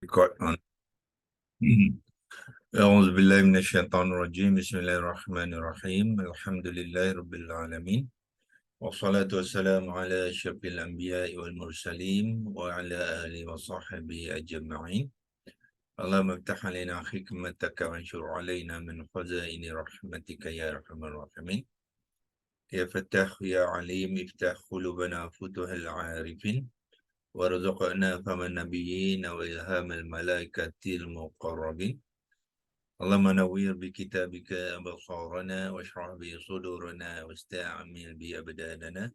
Record on. أعوذ بالله من الشيطان الرجيم. بسم الله الرحمن الرحيم. الحمد لله رب العالمين. والصلاة والسلام على أشرف الأنبياء والمرسلين وعلى آله وصحبه أجمعين. اللهم افتح علينا حكمتك وانشر علينا من خزائن رحمتك يا أرحم الراحمين. يا فتاح يا عليم افتح قلوبنا فتوح العارفين وارزقنا فهم النبيين وإلهام الملائكة المقربين. اللهم نوّر بكتابك أبصارنا واشرح به صدورنا واستعمل به أبداننا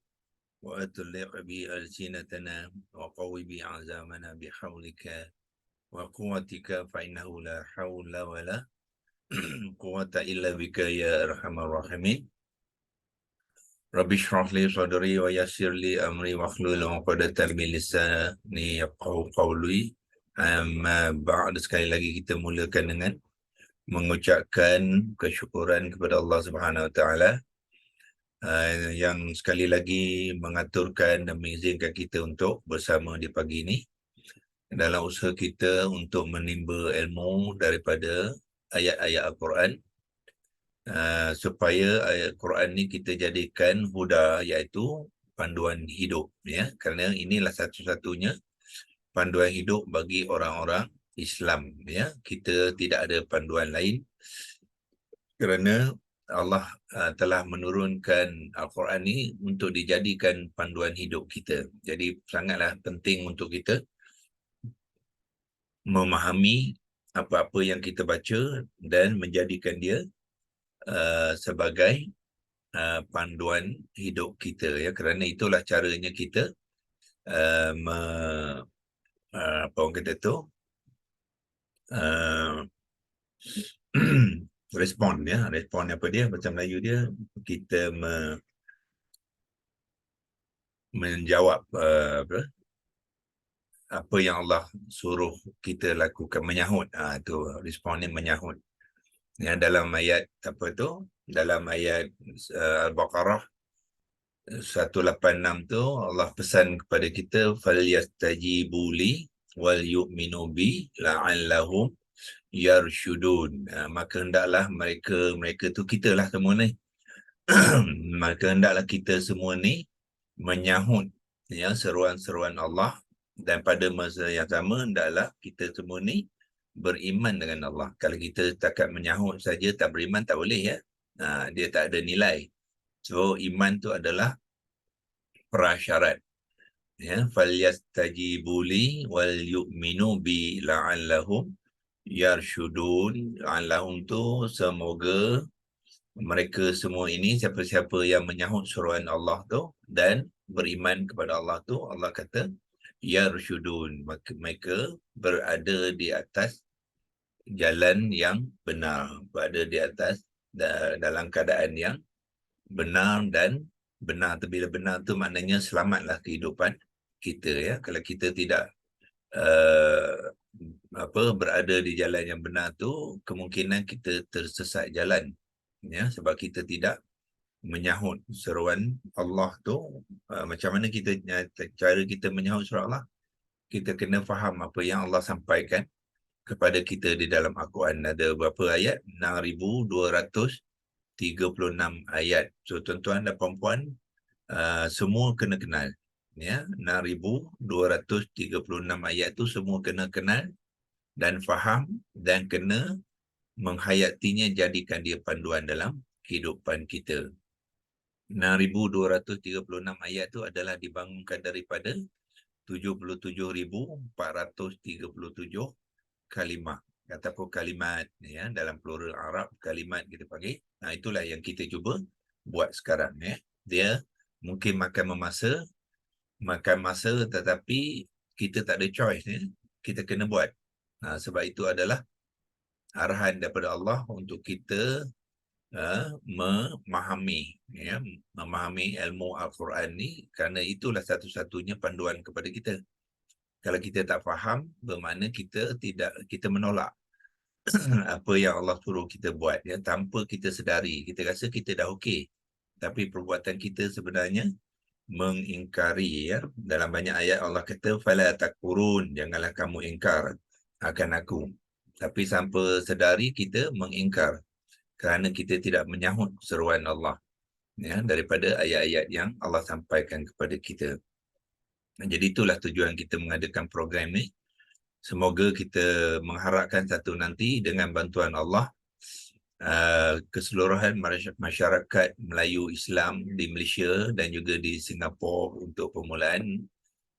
وأطلق به ألسنتنا وقوي به عزامنا بحولك وقوتك فإنه لا حول ولا قوة إلا بك يا أرحم الراحمين. رب اشرح لي صدري ويسر لي أمري واحلل عقدة من lisani yafqahu qawli. Amma ba'd, sekali lagi kita mulakan dengan mengucapkan kesyukuran kepada Allah Subhanahu Wa Taala yang sekali lagi mengaturkan dan mengizinkan kita untuk bersama di pagi ini dalam usaha kita untuk menimba ilmu daripada ayat-ayat Al-Quran, supaya ayat Quran ni kita jadikan huda, iaitu panduan hidup, ya, kerana inilah satu-satunya panduan hidup bagi orang-orang Islam, ya. Kita tidak ada panduan lain kerana Allah telah menurunkan Al-Quran ni untuk dijadikan panduan hidup kita. Jadi sangatlah penting untuk kita memahami apa-apa yang kita baca dan menjadikan dia sebagai panduan hidup kita, ya, kerana itulah caranya kita apa orang kata tu, respon, ya, respon apa dia, macam Melayu dia, kita menjawab apa yang Allah suruh kita lakukan, menyahut. Tu responnya menyahut. Ya, dalam ayat apa tu, dalam ayat Al-Baqarah 186 tu Allah pesan kepada kita, falyastajibu li wal yu'minu bi la'allahum yarshudun. Maka hendaklah mereka tu, kitalah semua ni maka hendaklah kita semua ni menyahut, ya, seruan-seruan Allah, dan pada masa yang sama hendaklah kita semua ni beriman dengan Allah. Kalau kita setakat menyahut saja tak beriman, tak boleh, ya. Dia tak ada nilai. So iman tu adalah prasyarat, ya. Falyastajibu li wal yu'minu bi la'allahum yarshudun. La'allahum tu semoga mereka semua ini, siapa-siapa yang menyahut seruan Allah tu dan beriman kepada Allah tu, Allah kata yarshudun, maka mereka berada di atas jalan yang benar, berada di atas dalam keadaan yang benar. Dan benar tu, bila benar tu maknanya selamatlah kehidupan kita, ya. Kalau kita tidak berada di jalan yang benar tu, kemungkinan kita tersesat jalan, ya, sebab kita tidak menyahut seruan Allah tu. Macam mana kita, cara kita menyahut seruan Allah, kita kena faham apa yang Allah sampaikan kepada kita di dalam Al-Quran. Ada berapa ayat? 6,236 ayat. So tuan-tuan dan puan-puan, semua kena kenal, ya. 6,236 ayat tu semua kena kenal dan faham, dan kena menghayatinya, jadikan dia panduan dalam kehidupan kita. 6,236 ayat tu adalah dibangunkan daripada 77,437 kalimah ataupun kalimat, ya, dalam plural Arab kalimat kita panggil. Itulah yang kita cuba buat sekarang, ya. Dia mungkin makan masa, tetapi kita tak ada choice, ya. Kita kena buat. Sebab itu adalah arahan daripada Allah untuk kita memahami ilmu Al-Quran ni, kerana itulah satu-satunya panduan kepada kita. Kalau kita tak faham, bermakna kita menolak apa yang Allah suruh kita buat, ya, tanpa kita sedari. Kita rasa kita dah okey, tapi perbuatan kita sebenarnya mengingkari, ya. Dalam banyak ayat Allah kata fala takfurun, janganlah kamu ingkar. akan aku. Tapi tanpa sedari kita mengingkar kerana kita tidak menyahut seruan Allah, ya, daripada ayat-ayat yang Allah sampaikan kepada kita. Jadi itulah tujuan kita mengadakan program ni. Semoga kita mengharapkan satu nanti dengan bantuan Allah, keseluruhan masyarakat Melayu Islam di Malaysia dan juga di Singapura untuk permulaan.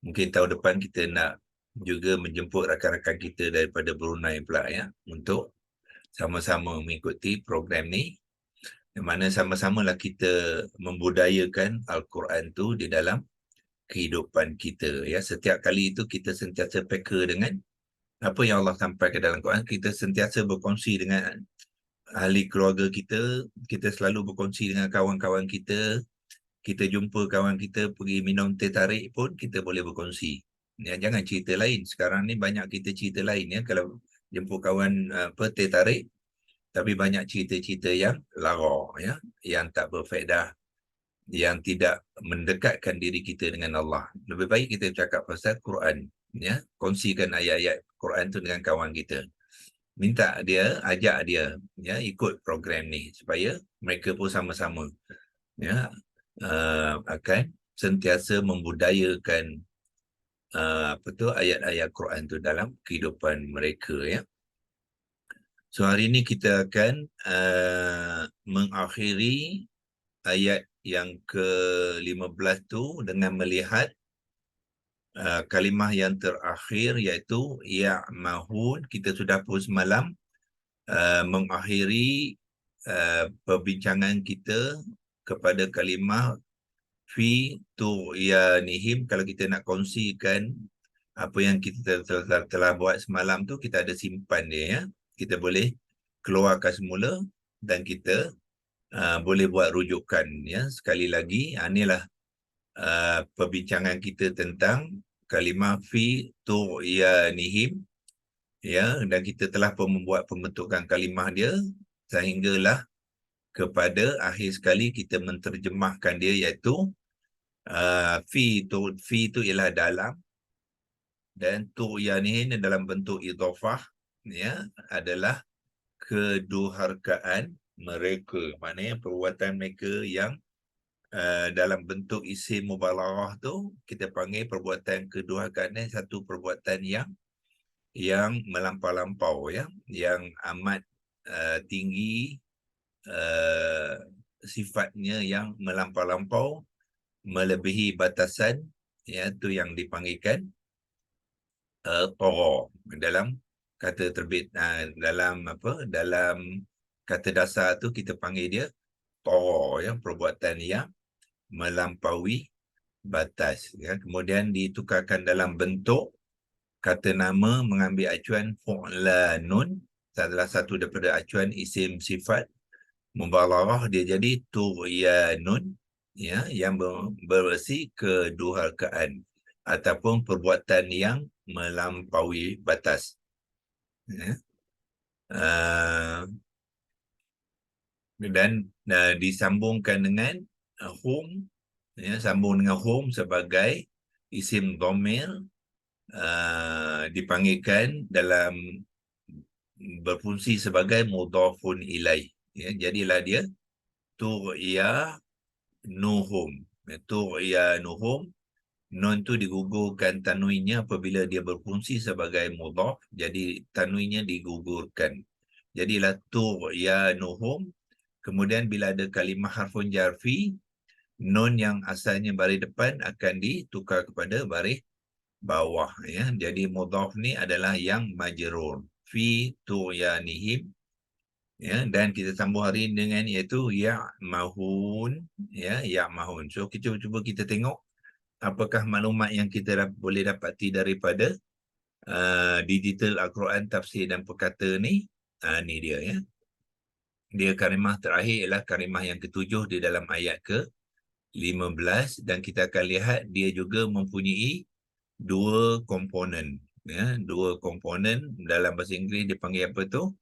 Mungkin tahun depan kita nak juga menjemput rakan-rakan kita daripada Brunei pula, ya, untuk sama-sama mengikuti program ni, di mana sama-samalah kita membudayakan Al-Quran tu di dalam kehidupan kita, ya. Setiap kali itu kita sentiasa peka dengan apa yang Allah sampaikan dalam Quran. Kita sentiasa berkongsi dengan ahli keluarga kita, kita selalu berkongsi dengan kawan-kawan kita, kita jumpa kawan kita pergi minum teh tarik pun kita boleh berkongsi. Ya, jangan cerita lain. Sekarang ni banyak kita cerita lain, ya, kalau jumpa kawan teh tarik, tapi banyak cerita-cerita yang lara, ya, yang tak berfaedah, yang tidak mendekatkan diri kita dengan Allah. Lebih baik kita cakap pasal Quran, ya, kongsikan ayat-ayat Quran tu dengan kawan kita. Minta dia, ajak dia, ya, ikut program ni supaya mereka pun sama-sama, ya, akan sentiasa membudayakan ayat-ayat Quran tu dalam kehidupan mereka, ya. So hari ini kita akan mengakhiri ayat yang ke-15 tu dengan melihat kalimah yang terakhir, iaitu ya'mahun. Kita sudah pun semalam mengakhiri perbincangan kita kepada kalimah fi tu'yanihim. Kalau kita nak kongsikan apa yang kita telah buat semalam tu, kita ada simpan dia, ya. Kita boleh keluarkan semula dan kita boleh buat rujukan, ya. Sekali lagi, inilah perbincangan kita tentang kalimah fi tu'yanihim, ya, dan kita telah pun membuat pembentukan kalimah dia sehinggalah kepada akhir sekali kita menterjemahkan dia, iaitu fi itu ialah dalam, dan tu'yanihin dalam bentuk idhafah, ya, adalah kedurhakaan mereka. Maknanya perbuatan mereka yang dalam bentuk isim mubalaghah tu kita panggil perbuatan kedurhakaan ni satu perbuatan yang melampau-lampau, ya, yang amat tinggi sifatnya, yang melampau-lampau, melebihi batasan, ya, tu yang dipanggilkan tagha. Dalam kata terbit, dalam kata dasar tu kita panggil dia tagha, ya, perbuatan yang melampaui batas, ya. Kemudian ditukarkan dalam bentuk kata nama mengambil acuan fu'lanun, adalah satu daripada acuan isim sifat mubalaghah, dia jadi tughyanun, ya, yang berisi kedurhakaan ataupun perbuatan yang melampaui batas, ya. Dan disambungkan dengan hum, ya, sambung dengan hum sebagai isim dhamir, dipanggilkan dalam berfungsi sebagai mudhafun ilaih, ya. Jadilah dia tu'yanuhum. Tu'yanuhum, nun tu digugurkan tanwinnya apabila dia berfungsi sebagai mudhaf, jadi tanwinnya digugurkan. Jadilah tu'yanuhum. Kemudian bila ada kalimah harfun jarfi, nun yang asalnya baris depan akan ditukar kepada baris bawah, ya. Jadi mudhaf ni adalah yang majrur, fi tu'yanihim, ya. Dan kita sambung hari ini dengan iaitu ya'mahun, ya, ya'mahun. So kita cuba kita tengok apakah maklumat yang kita boleh dapati daripada digital Al-Quran tafsir dan perkata ni. Ni dia, ya. Dia kalimah terakhir ialah kalimah yang ke-7 di dalam ayat ke-15, dan kita akan lihat dia juga mempunyai dua komponen, ya. Dua komponen. Dalam bahasa Inggeris dipanggil apa tu?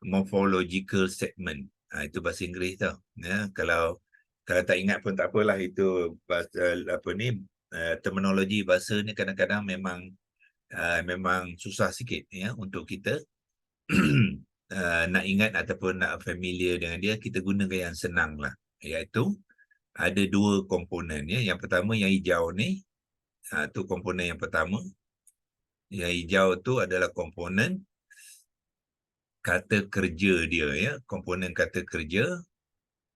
Morphological segment. Itu bahasa Inggeris tau, ya. Kalau tak ingat pun tak apalah, itu bahasa terminologi bahasa ni kadang-kadang memang memang susah sikit ya untuk kita nak ingat ataupun nak familiar dengan dia. Kita gunakan yang senang lah, iaitu ada dua komponen ya. Yang pertama yang hijau ni, tu komponen yang pertama. Yang hijau tu adalah komponen kata kerja dia ya, komponen kata kerja.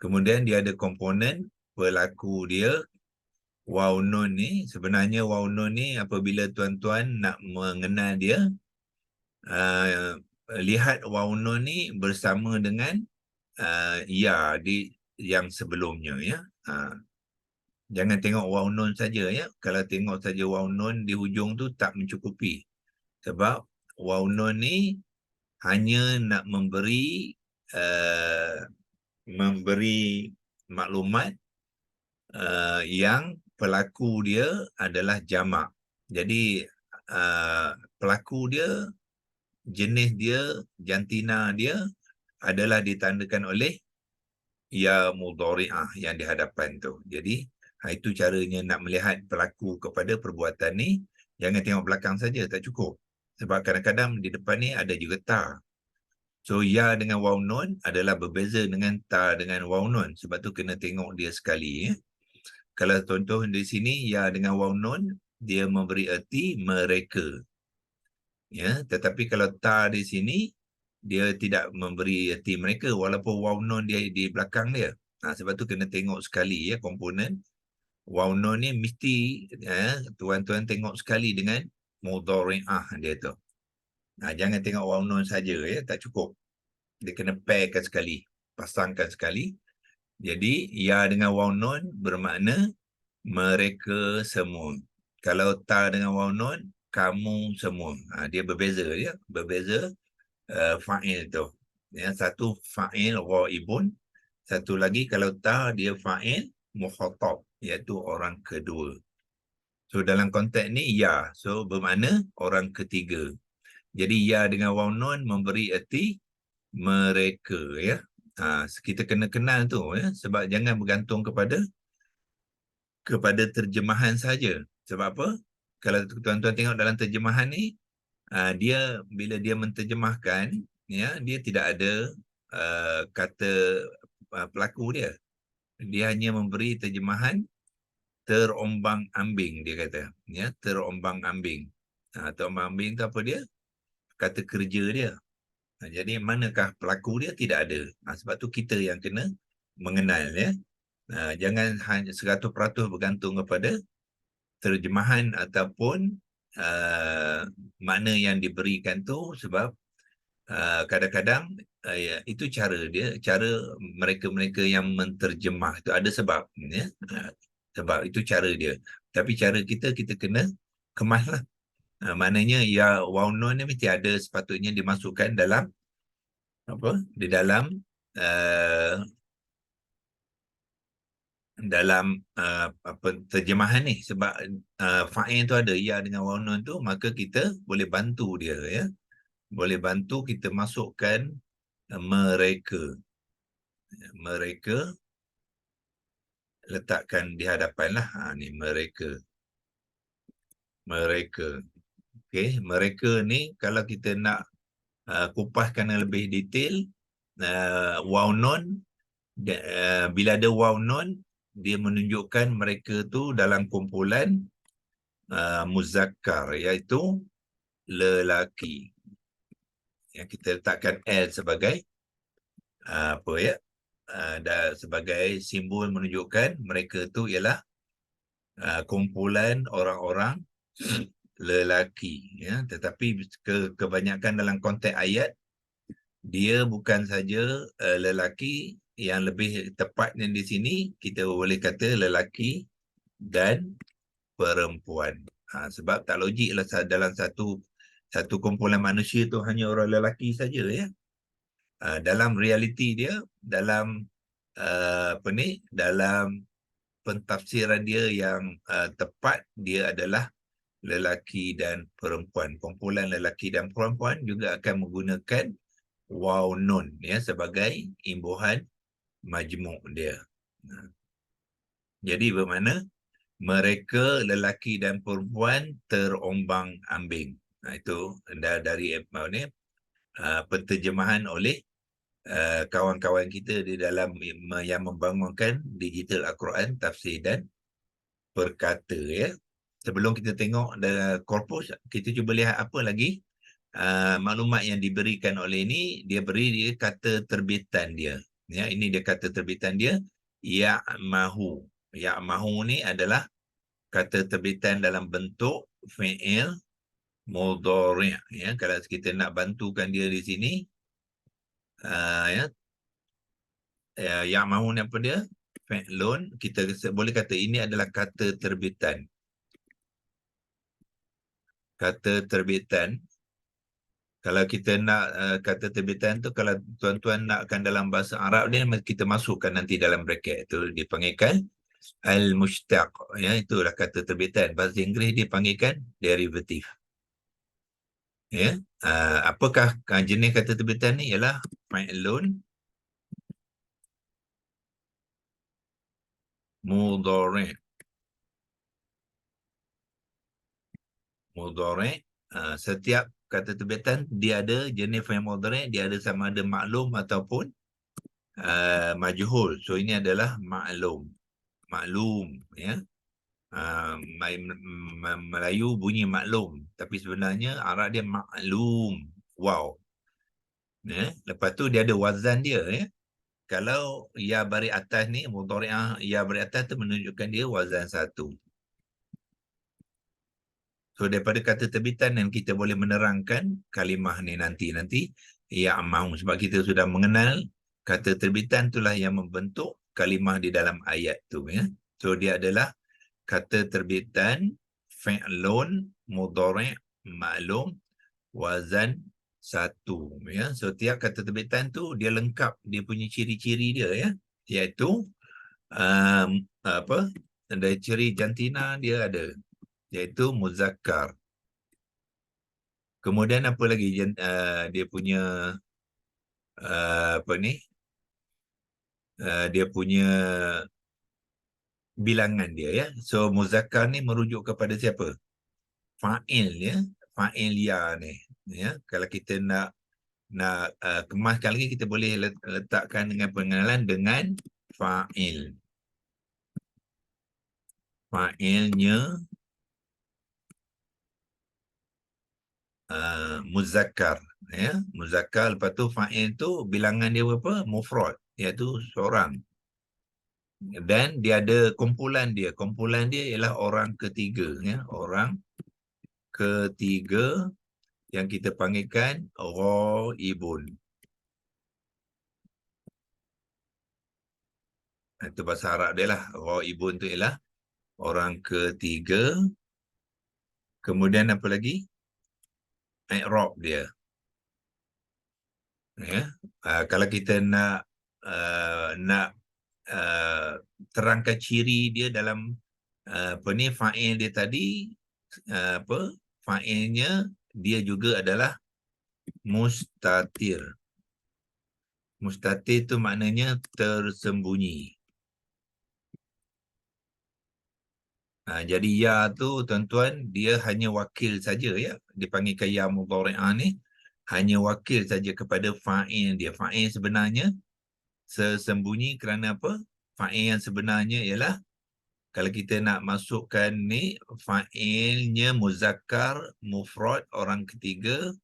Kemudian dia ada komponen pelaku dia. Wow nun ni, sebenarnya wow nun ni apabila tuan-tuan nak mengenal dia, lihat wow nun ni bersama dengan ya di yang sebelumnya ya. Jangan tengok wow nun saja ya. Kalau tengok saja wow nun di hujung tu tak mencukupi. Sebab wow nun ni hanya nak memberi maklumat yang pelaku dia adalah jamak. Jadi pelaku dia, jenis dia, jantina dia adalah ditandakan oleh ya mudhari'ah yang di hadapan tu. Jadi itu caranya nak melihat pelaku kepada perbuatan ni. Jangan tengok belakang saja, tak cukup. Sebab kadang-kadang di depan ni ada juga ta. So ya dengan waw nun adalah berbeza dengan ta dengan waw nun. Sebab tu kena tengok dia sekali ya. Kalau contoh di sini ya dengan waw nun, dia memberi erti mereka. Ya, tetapi kalau ta di sini dia tidak memberi erti mereka walaupun waw nun dia di belakang dia. Sebab tu kena tengok sekali ya komponen. Waw nun ni mesti tuan-tuan tengok sekali dengan mudhari'ah dia tu. Jangan tengok waw nun saja ya, tak cukup. Dia kena pairkan sekali, pasangkan sekali. Jadi ya dengan waw nun bermakna mereka semua. Kalau ta dengan waw nun, kamu semua. Dia berbeza ya, berbeza fa'il tu. Ya, satu fa'il ghaibun, satu lagi kalau ta dia fa'il mukhatab, iaitu orang kedua. So dalam konteks ni ya, so bermakna orang ketiga. Jadi ya dengan waw nun memberi erti mereka ya. Kita kena kenal tu ya, sebab jangan bergantung kepada terjemahan saja. Sebab apa? Kalau tuan-tuan tengok dalam terjemahan ni, dia bila dia menterjemahkan ya, dia tidak ada kata pelaku dia. Dia hanya memberi terjemahan terombang-ambing, dia kata ya, terombang-ambing. Terombang-ambing tu apa dia? Kata kerja dia. Jadi manakah pelaku dia? Tidak ada. Sebab tu kita yang kena mengenal ya. Jangan hanya 100% bergantung kepada terjemahan ataupun makna yang diberikan tu, sebab kadang-kadang itu cara dia, cara mereka-mereka yang menterjemah tu ada sebab ya. Sebab itu cara dia. Tapi cara kita kena kemaslah. Maknanya ya waw nun ni mesti ada, sepatutnya dimasukkan dalam apa? Di dalam terjemahan ni, sebab fa'il tu ada ya dengan waw nun tu, maka kita boleh bantu dia ya. Boleh bantu kita masukkan mereka. Mereka letakkan di hadapan lah. Ni mereka. Mereka. Okey, mereka ni kalau kita nak kupaskan lebih detail, waw nun, bila ada waw nun, dia menunjukkan mereka tu dalam kumpulan muzakkar, iaitu lelaki. Yang kita letakkan L sebagai apa ya? Sebagai simbol menunjukkan mereka tu ialah kumpulan orang-orang lelaki ya. Tetapi kebanyakan dalam konteks ayat, dia bukan saja lelaki, yang lebih tepatnya di sini kita boleh kata lelaki dan perempuan. Sebab tak logiklah dalam satu kumpulan manusia tu hanya orang lelaki saja ya. Dalam realiti dia, dalam dalam pentafsiran dia yang tepat, dia adalah lelaki dan perempuan. Kumpulan lelaki dan perempuan juga akan menggunakan waw nun ya sebagai imbuhan majmuk dia. Jadi bermakna mereka lelaki dan perempuan terombang-ambing. Itu dari penterjemahan oleh kawan-kawan kita di dalam yang membangunkan digital Al-Quran, tafsir dan perkata, ya. Sebelum kita tengok korpus, kita cuba lihat apa lagi maklumat yang diberikan oleh ini. Dia beri dia kata terbitan dia. Ya, ini dia kata terbitan dia. Ya'mahu. Ya'mahu ni adalah kata terbitan dalam bentuk fi'il mudhari'. Ya, kalau kita nak bantukan dia di sini, ya, ya'mahu ni apa dia? Fi'lun. Kita boleh kata ini adalah kata terbitan. Kata terbitan. Kalau kita nak kata terbitan tu, kalau tuan-tuan nakkan dalam bahasa Arab ni, kita masukkan nanti dalam bracket tu, dipanggilkan al-mushtaq. Ya, itulah kata terbitan. Bahasa Inggeris dipanggilkan derivative. Ya, apakah jenis kata terbitan ni? Ialah fi'lun mudhari'. Mudhari'. Setiap kata terbitan dia ada jenis fi'il mudhari', dia ada sama ada maklum ataupun majhul. So ini adalah maklum. Maklum, ya. Melayu bunyi maklum, tapi sebenarnya Arab dia maklum. Wow. Ya. Lepas tu dia ada wazan dia, ya. Kalau ya baris atas ni, mudhari'ah ya baris atas tu menunjukkan dia wazan 1. So daripada kata terbitan yang kita boleh menerangkan kalimah ni nanti ya mahu, sebab kita sudah mengenal kata terbitan itulah yang membentuk kalimah di dalam ayat tu, ya. So dia adalah kata terbitan fi'lun mudhari' maklum wazan 1, ya. So tiap kata terbitan tu dia lengkap dia punya ciri-ciri dia, ya, iaitu apa, ada ciri jantina dia ada, iaitu muzakkar. Kemudian apa lagi dia punya apa ni, dia punya bilangan dia, ya. So muzakkar ni merujuk kepada siapa? Fa'il, ya. Fa'il ya ni, ya. Kalau kita nak kemaskan lagi, kita boleh letakkan dengan pengenalan dengan fa'il. Fa'ilnya muzakkar, ya. Muzakkar, lepas tu fa'il tu bilangan dia berapa? Mufrad, iaitu seorang. Dan dia ada kumpulan dia. Kumpulan dia ialah orang ketiga, ya. Orang ketiga yang kita panggilkan ghaibun. Itu bahasa Arab dia lah. Ghaibun tu ialah orang ketiga. Kemudian apa lagi? I'rab dia. Ya. Kalau kita nak terangkan ciri dia dalam apa ni, fa'il dia tadi, apa, fa'ilnya dia juga adalah mustatir. Mustatir tu maknanya tersembunyi. Jadi ya tu tuan-tuan, dia hanya wakil saja, ya. Dipanggilkan ya mudhari'ah ni hanya wakil saja kepada fa'il dia. Fa'il sebenarnya sembunyi kerana apa? Fa'il yang sebenarnya ialah, kalau kita nak masukkan ni, fa'ilnya muzakkar mufrad orang ketiga,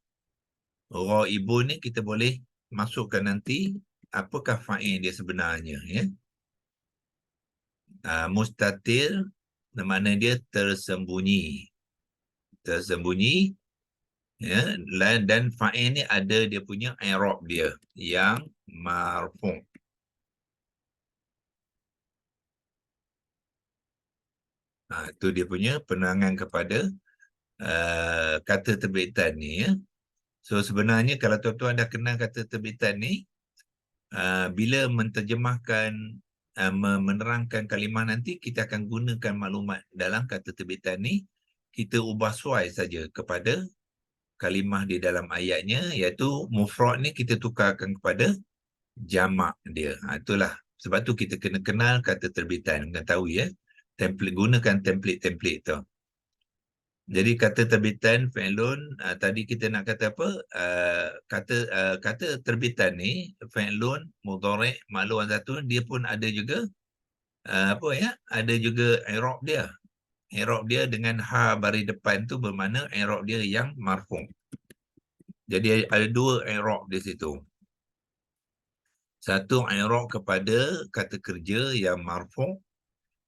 ghaibun ni kita boleh masukkan nanti apakah fa'il dia sebenarnya, ya. Mustatir makna dia tersembunyi. Tersembunyi, ya. Dan fa'il ni ada dia punya i'rab dia yang marfu'. Itu dia punya penerangan kepada kata terbitan ni, ya. So sebenarnya kalau tuan-tuan dah kenal kata terbitan ni, bila menterjemahkan, menerangkan kalimah nanti, kita akan gunakan maklumat dalam kata terbitan ni, kita ubah suai saja kepada kalimah di dalam ayatnya, iaitu mufrad ni kita tukarkan kepada jamak dia. Itulah sebab tu kita kena kenal kata terbitan, mengetahui, ya, template, gunakan template tu. Jadi kata terbitan fi'lun, tadi kita nak kata apa? Kata terbitan ni fi'lun mudhari' maklum satu, dia pun ada juga apa ya? Ada juga i'rab dia. I'rab dia dengan ha baris depan tu bermakna i'rab dia yang marfu'. Jadi ada dua i'rab di situ. Satu i'rab kepada kata kerja yang marfu',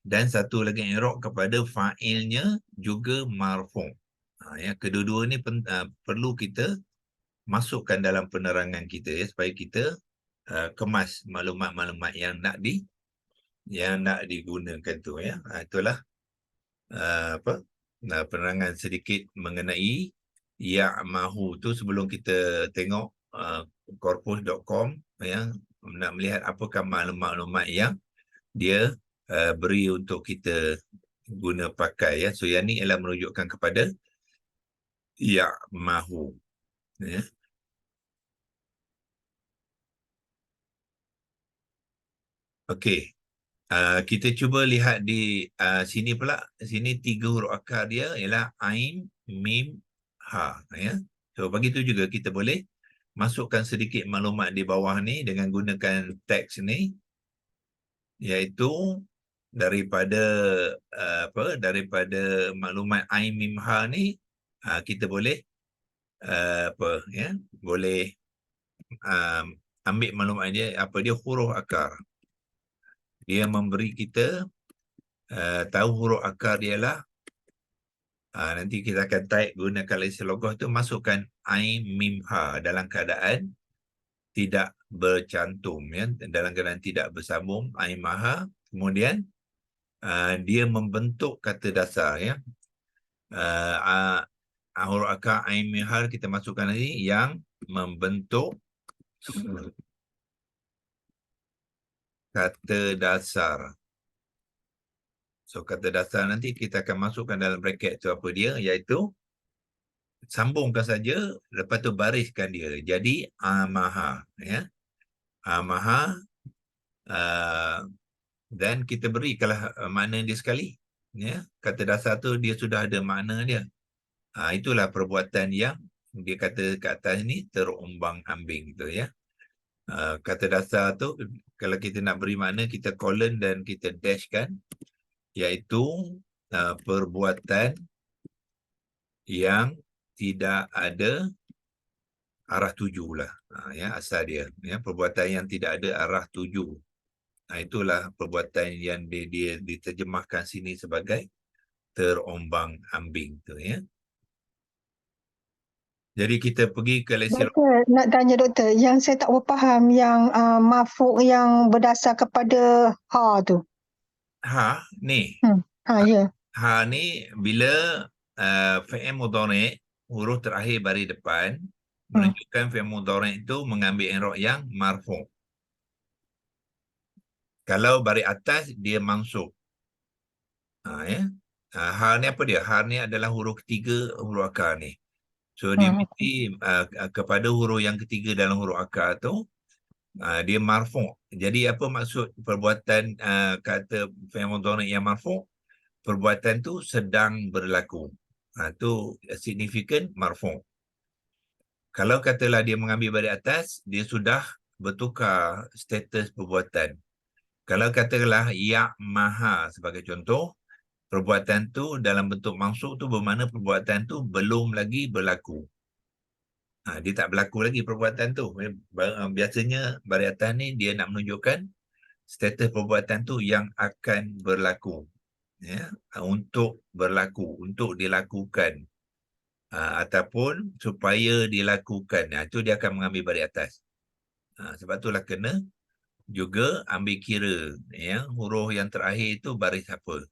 dan satu lagi i'rab kepada fa'ilnya juga marfu'. Ya, kedua-dua ni perlu kita masukkan dalam penerangan kita ya, supaya kita kemas maklumat-maklumat yang nak digunakan tu ya. Itulah apa penerangan sedikit mengenai ya'mahu tu sebelum kita tengok corpus.com yang nak melihat apakah maklumat-maklumat yang dia beri untuk kita guna pakai ya. So yang ni ialah menunjukkan kepada ya'mahu ya. Okey. Kita cuba lihat di sini pula. Sini 3 huruf akar dia ialah Ain, Mim, Ha. Ya. So, begitu juga kita boleh masukkan sedikit maklumat di bawah ni dengan gunakan teks ni. Iaitu daripada daripada maklumat Ain, Mim, Ha ni, kita boleh boleh ambil maklumat dia, dia huruf akar. Dia memberi kita tahu huruf akar dia lah. Nanti kita akan type gunakan lesi logos tu, masukkan Ain, Mim, Ha dalam keadaan tidak bercantum ya, dalam keadaan tidak bersambung Ain, Ha. Kemudian dia membentuk kata dasar ya. Huruf akar Ain, Mim, Ha kita masukkan lagi yang membentuk kata dasar. So kata dasar nanti kita akan masukkan dalam bracket tu apa dia, iaitu sambungkan saja, lepas tu bariskan dia. Jadi amaha ya. Amaha dan kita berikanlah makna dia sekali ya. Kata dasar tu dia sudah ada makna dia. Itulah perbuatan yang dia kata kat atas ni terombang-ambing tu ya. Kata dasar tu kalau kita nak beri makna, kita colon dan kita dash kan, iaitu perbuatan yang tidak ada arah tuju lah. Ya, asal dia ya, perbuatan yang tidak ada arah tuju. Itulah perbuatan yang dia diterjemahkan sini sebagai terombang-ambing tu ya. Jadi kita pergi ke lesi. Doktor, nak tanya doktor, yang saya tak faham yang mafuk yang berdasar kepada ha tu. Ha ni. Ya. Ha ni bila fi'il mudhari' huruf terakhir baris depan menunjukkan fi'il mudhari' itu mengambil i'rab yang marfu'. Kalau baris atas dia mansub. Ya. Ha ni apa dia? Ha ni adalah huruf ketiga huruf akar ni. So dia mesti kepada huruf yang ketiga dalam huruf akar tu dia marfu'. Jadi apa maksud perbuatan kata fi'il mudhari' yang marfu'? Perbuatan tu sedang berlaku. Tu signifikan marfu'. Kalau katalah dia mengambil baris atas, dia sudah bertukar status perbuatan. Kalau katalah ya'maha sebagai contoh, perbuatan tu dalam bentuk mansub tu bermakna perbuatan tu belum lagi berlaku. Dia tak berlaku lagi perbuatan tu. Biasanya baris atas ni dia nak menunjukkan status perbuatan tu yang akan berlaku. Ya, untuk berlaku, untuk dilakukan. Ataupun supaya dilakukan. Itu dia akan mengambil baris atas. Sebab itulah kena juga ambil kira ya, huruf yang terakhir itu baris apa.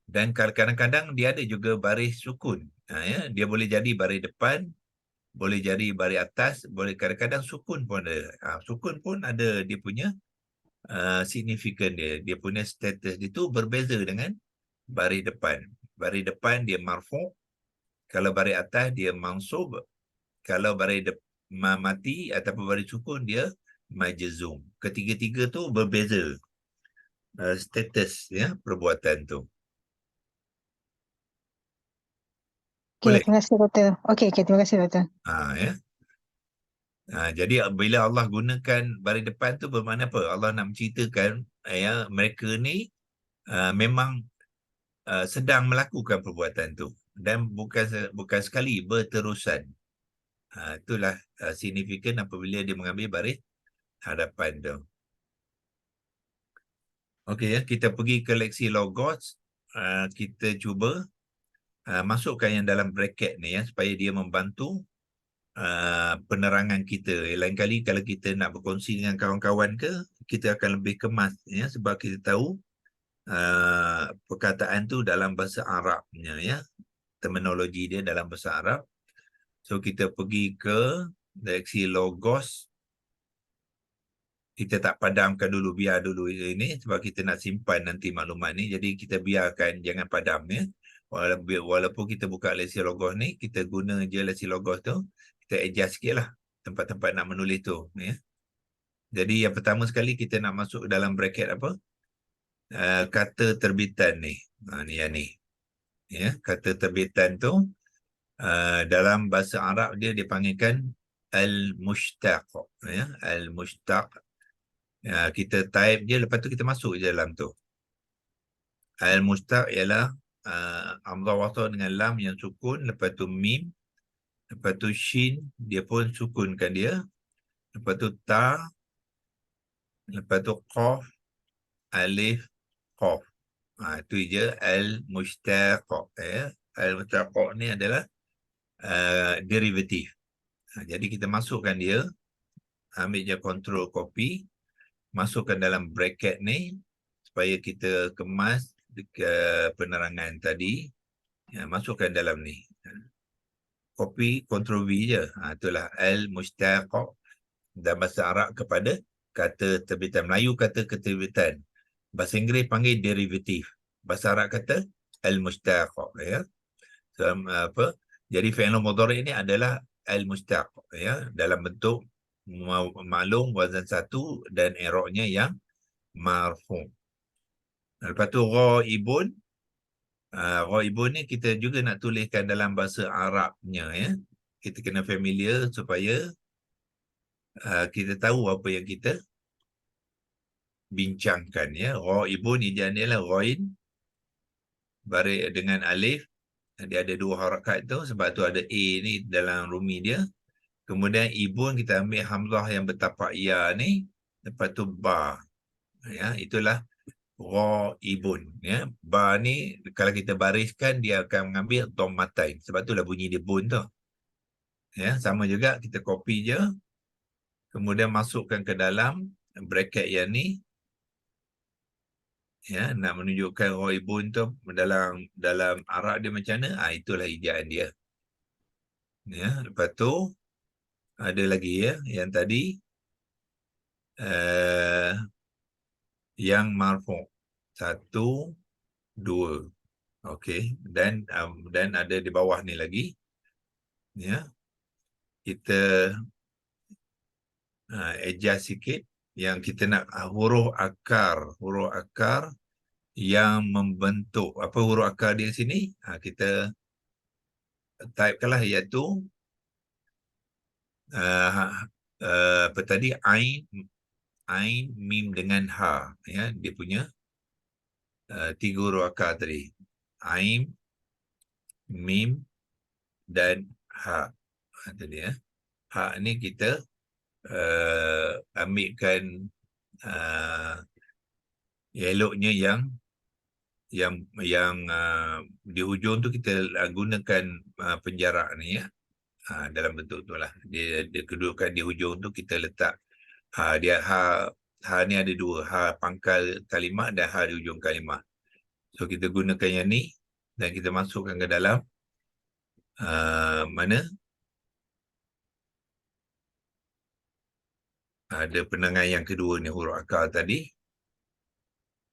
Dan kadang-kadang dia ada juga baris sukun. Ya, dia boleh jadi baris depan, boleh jadi baris atas, boleh kadang-kadang sukun pun ada. Sukun pun ada dia punya signifikan dia. Dia punya status itu berbeza dengan baris depan. Baris depan dia marfu', kalau baris atas dia mansub, kalau baris mati ataupun baris sukun dia majzum. Ketiga-tiga tu berbeza status ya perbuatan tu. Okey, Boleh? terima kasih Doktor. Okey, terima kasih Doktor. Ya. Jadi bila Allah gunakan baris depan tu bermakna apa? Allah nak menceritakan mereka ni memang sedang melakukan perbuatan tu dan bukan sekali, berterusan. Itulah signifikan apabila dia mengambil baris hadapan tu. Okey ya, kita pergi ke leksi logos. Kita cuba masukkan yang dalam bracket ni ya, supaya dia membantu penerangan kita. Lain kali kalau kita nak berkongsi dengan kawan-kawan ke, kita akan lebih kemas ya, sebab kita tahu perkataan tu dalam bahasa Arabnya ya, terminologi dia dalam bahasa Arab. So kita pergi ke leksi logos. Kita tak padamkan dulu, biar dulu ini sebab kita nak simpan nanti maklumat ni. Jadi kita biarkan, jangan padam ya. Walaupun kita buka leksi logos ni, kita guna je leksi logos tu, kita adjust sikit lah tempat-tempat nak menulis tu ya. Jadi yang pertama sekali kita nak masuk dalam bracket apa? Kata terbitan ni. Ni yang ni. Ya, kata terbitan tu dalam bahasa Arab dia dipanggilkan al-mushtaq ya, al-mushtaq. Kita type je, lepas tu kita masuk je dalam tu. Al-mushtaq ialah hamzah wasal dengan lam yang sukun, lepas tu mim, lepas tu shin, dia pun sukunkan dia, lepas tu ta, lepas tu qaf, alif, qaf. Itu je al-mushtaq ya. Al-mushtaq ni adalah derivatif. Jadi kita masukkan dia, ambil je control copy, masukkan dalam bracket ni supaya kita kemas dekat penerangan tadi. Masukkan dalam ni. Copy, control V je. Itulah al-mushtaq dalam bahasa Arab kepada kata terbitan. Melayu kata keterbitan. Bahasa Inggeris panggil derivatif. Bahasa Arab kata al-mushtaq ya. So, jadi fi'il mudhari' ini adalah al-mushtaq ya, dalam bentuk ma'lum wazan satu dan i'rabnya yang marfu'. Lepas tu ghaibun. Ghaibun ni kita juga nak tuliskan dalam bahasa Arabnya ya. Kita kena familiar supaya kita tahu apa yang kita bincangkan ya. Ghaibun ijaan dia lah ghain baris dengan alif. Dia ada dua harakat tu, sebab tu ada A ni dalam rumi dia. Kemudian ibun kita ambil hamzah yang bertapak ya ni, lepas tu ba. Ya, itulah ghaibun ya. Ba ni kalau kita bariskan dia akan mengambil dhammatain. Sebab itulah bunyi dia bun tu. Ya, sama juga kita copy je. Kemudian masukkan ke dalam bracket yang ni. Ya, nak menunjukkan ghaibun tu dalam Arab dia macam mana? Itulah ejaan dia. Ya, lepas tu ada lagi ya, yang tadi yang marfu'. 1, 2. Okey, dan ada di bawah ni lagi. Ya. Kita adjust sikit yang kita nak huruf akar yang membentuk apa huruf akar di sini. Kita typekanlah, iaitu apa tadi, ain, mim dengan ha ya, dia punya 3 huruf akar tadi. Ain, mim dan ha. Tadi ya. Ha ni kita ambilkan eloknya yang di hujung tu kita gunakan penjarak ni ya. Dalam bentuk tu lah. Dia kedudukan di hujung tu kita letak dia ha ni ada dua, ha pangkal kalimah dan ha di hujung kalimah. So kita gunakan yang ni dan kita masukkan ke dalam mana ada penengai yang kedua ni, huruf akar tadi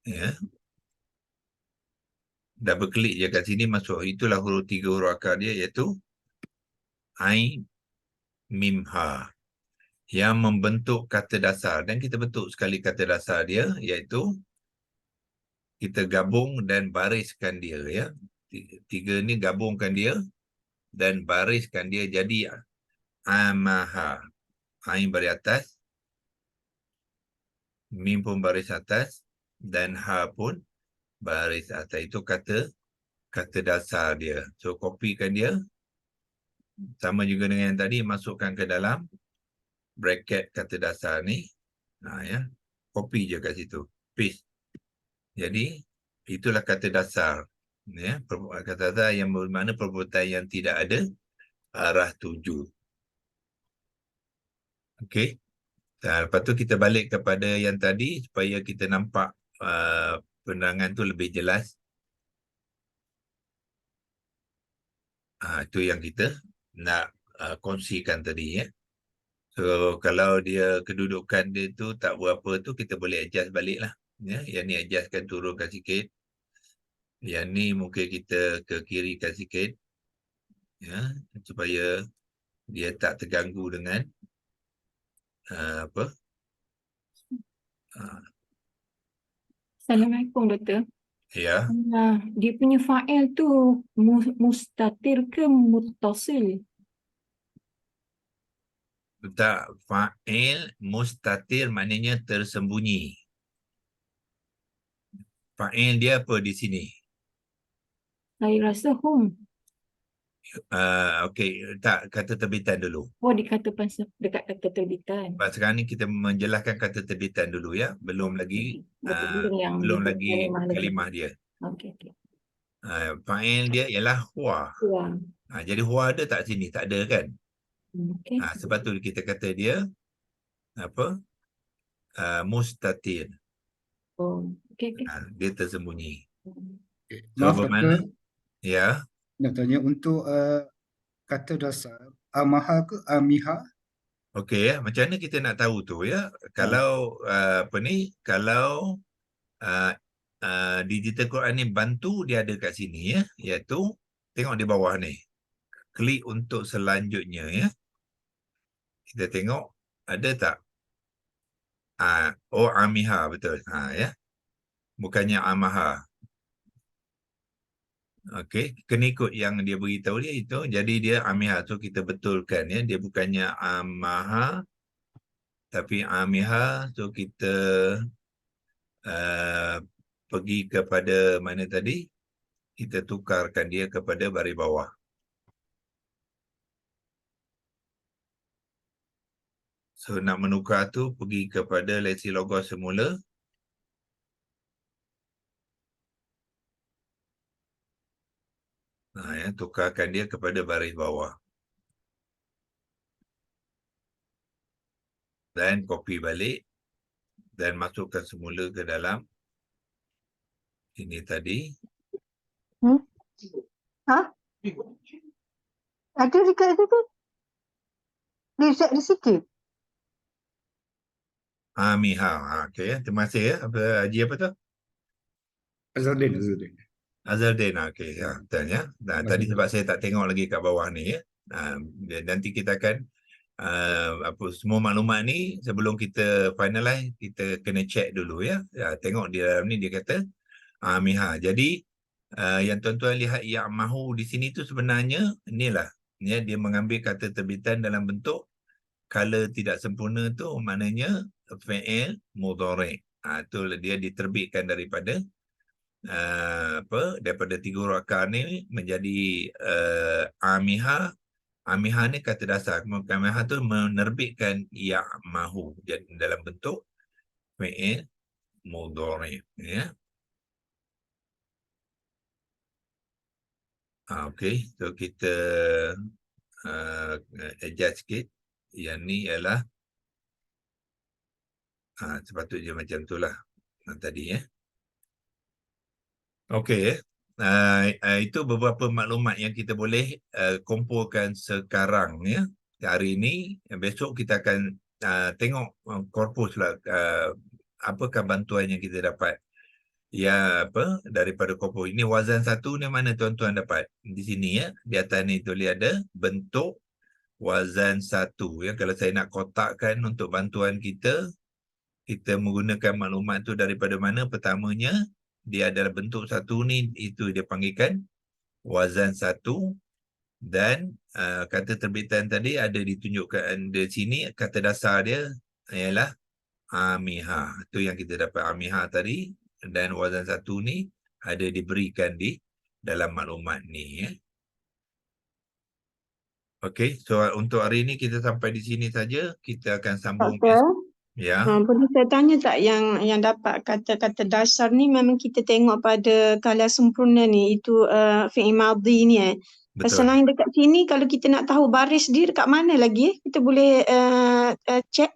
ya. Double klik je kat sini, masuk. Itulah huruf 3 huruf akar dia, iaitu ain, mim, ha, yang membentuk kata dasar. Dan kita bentuk sekali kata dasar dia, iaitu kita gabung dan bariskan dia ya. 3 ni gabungkan dia dan bariskan dia jadi amaha. Ain baris atas, mim pun baris atas, dan ha pun baris atas. Itu kata dasar dia. So kopikan dia, sama juga dengan yang tadi, masukkan ke dalam bracket kata dasar ni. Ya, copy je kat situ, paste. Jadi itulah kata dasar, ya, kata dasar yang bermakna perbuatan yang tidak ada arah tuju. Okey. Lepas tu kita balik kepada yang tadi supaya kita nampak penerangan tu lebih jelas. Itu yang kita nak kongsikan tadi, ya. So kalau dia kedudukan dia tu tak berapa tu, kita boleh adjust balik lah, ya. Yang ni adjustkan, turunkan sikit. Yang ni mungkin kita ke kirikan sikit, ya, supaya dia tak terganggu dengan apa. Assalamualaikum, Doktor. Ya, Dia punya fa'il tu mustatir ke muttasil? tak, fa'il mustatir maknanya tersembunyi. Fa'il dia apa di sini? Saya rasa hum. Okey, tak, kata terbitan dulu. Oh, dikata pasal dekat kata terbitan. Sekarang ni kita menjelaskan kata terbitan dulu, ya. Belum lagi belum lagi kalimah dia. Okey. Fa'il dia ialah huwa. Jadi huwa ada tak sini? Tak ada kan? Okey. Sebab tu kita kata dia apa? Mustatir. Oh, okey. Dia tersembunyi. So, Maaf, bermakna, Doktor. ya. Nak tanya untuk kata dasar amaha ke amiha? Okey, ya. Macam mana kita nak tahu tu, ya? Kalau kalau digital Quran ni bantu, dia ada kat sini, ya. Iaitu tengok di bawah ni. Klik untuk selanjutnya, ya. Kita tengok ada tak? Amiha, betul. Ya. Bukannya amaha. Okey, kena ikut yang dia beritahu dia itu. Jadi dia amiha. So kita betulkan, ya. Dia bukannya amaha, tapi amiha. So kita pergi kepada mana tadi? Kita tukarkan dia kepada baris bawah. So nak menukar tu pergi kepada lesi logos semula. Ya, tukarkan dia kepada baris bawah. Dan copy balik. Dan masukkan semula ke dalam ini tadi. Ada dekat situ. Di sikit. Amiha. Okey, terima kasih, ya. Haji apa tu? Azardin. Azardin. Okey, ya, betul, ya. Tadi sebab saya tak tengok lagi kat bawah ni, ya. Nanti kita akan semua maklumat ni sebelum kita finalize, kita kena check dulu, ya. Tengok di dalam ni dia kata amiha. Jadi yang tuan-tuan lihat yang mahu di sini tu sebenarnya inilah, ya, dia mengambil kata terbitan dalam bentuk color tidak sempurna tu, maknanya fi'il mudhari'. Tu dia diterbitkan daripada daripada 3 huruf akar ni menjadi amiha. Amiha ni kata dasar. Amiha tu menerbitkan ya mahu jadi dalam bentuk fi'il mudhari', ya. Okey, so kita adjust sikit. Yang ni ialah sepatutnya macam tu lah tadi, ya. Okey, itu beberapa maklumat yang kita boleh kumpulkan sekarang, ya. Hari ini, besok kita akan tengok korpus lah, apakah bantuan yang kita dapat, ya, daripada korpus ini. Wazan 1 ni mana tuan-tuan dapat? Di sini, ya. Di atas ni tulis ada bentuk wazan 1, ya. Kalau saya nak kotakkan untuk bantuan kita menggunakan maklumat tu daripada mana? Pertamanya, dia adalah bentuk 1 ni, itu dia panggilkan wazan 1. Dan kata terbitan tadi ada ditunjukkan di sini, kata dasar dia ialah Amiha. Itu yang kita dapat Amiha tadi, dan wazan satu ni ada diberikan di dalam maklumat ni. Okey, so untuk hari ini kita sampai di sini saja. Kita akan sambung Doktor, besok. Ya, boleh saya tanya tak yang dapat kata-kata dasar ni memang kita tengok pada kala sempurna ni, itu fi'il madhi ni betul. Selain dekat sini, kalau kita nak tahu baris dia dekat mana lagi kita boleh cek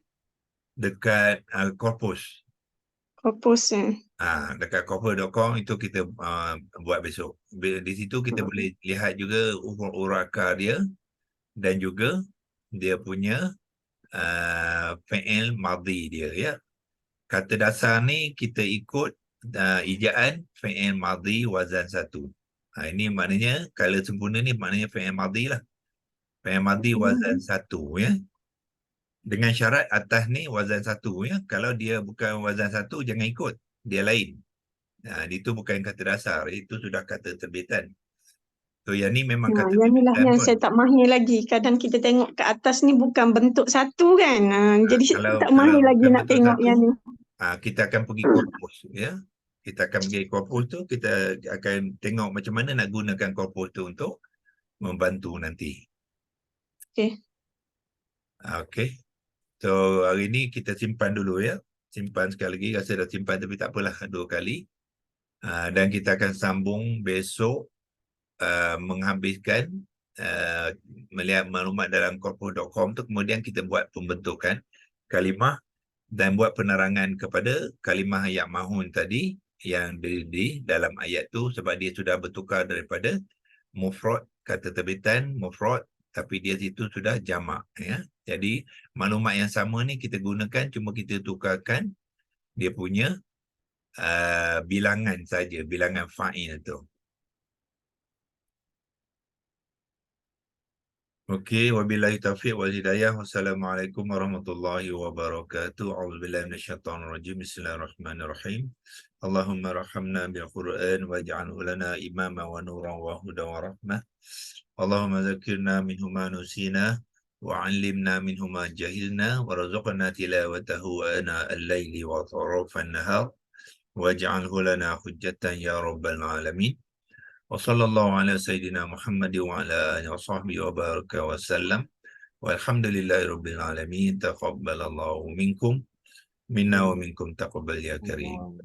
Dekat korpus. korpus Dekat corpus.com itu kita buat besok. Di situ kita boleh lihat juga urut akar dia dan juga dia punya fi'il madhi dia, ya. Kata dasar ni kita ikut ijaan fi'il madhi wazan satu. Ini maknanya kalau sempurna ni maknanya fi'il madhi lah. Fi'il madhi wazan satu, ya. Dengan syarat atas ni wazan satu, ya. Kalau dia bukan wazan satu, jangan ikut. Dia lain. Itu bukan kata dasar. Itu sudah kata terbitan. So yang ni memang kata yang inilah terbitan yang pun. saya tak mahir lagi. Kadang kita tengok ke atas ni bukan bentuk satu kan. Jadi Kalau tak mahir lagi bukan nak bentuk tengok satu, yang ni. kita akan pergi korpus, ya. Kita akan pergi korpus tu, kita akan tengok macam mana nak gunakan korpus tu untuk membantu nanti. Okey. Okey. So hari ni kita simpan dulu, ya. Simpan sekali lagi, rasa dah simpan tapi tak apalah, 2 kali. Dan kita akan sambung besok menghabiskan melihat maklumat dalam korpus.com tu, kemudian kita buat pembentukan kalimah dan buat penerangan kepada kalimah ayat mahun tadi yang di dalam ayat tu, sebab dia sudah bertukar daripada mufrad, kata terbitan mufrad, tapi dia situ sudah jamak, ya. Jadi maklumat yang sama ni kita gunakan, cuma kita tukarkan dia punya bilangan saja, bilangan fa'il tu. Okey, wabillahi taufiq wal hidayah. Wassalamualaikum warahmatullahi wabarakatuh. A'udzubillahi minasyaitonir rajim. Bismillahirrahmanirrahim. Allahumma rahamna bil Qur'an waj'alhu lana imama wa nuran wa hudan wa rahmah. Allahumma dzakirna minhu ma nusina wa 'allimna minhu ma jahilna warzuqna tilawatahu ana al-laili wa atrafan nahar waj'alhu lana hujjatan ya rabbal alamin. Wassallallahu ala sayyidina Muhammad wa ala alihi wa sahbihi wa baraka wa sallam. Walhamdulillahi rabbil alamin. Taqabbalallahu minkum minna wa minkum taqabbal ya karim.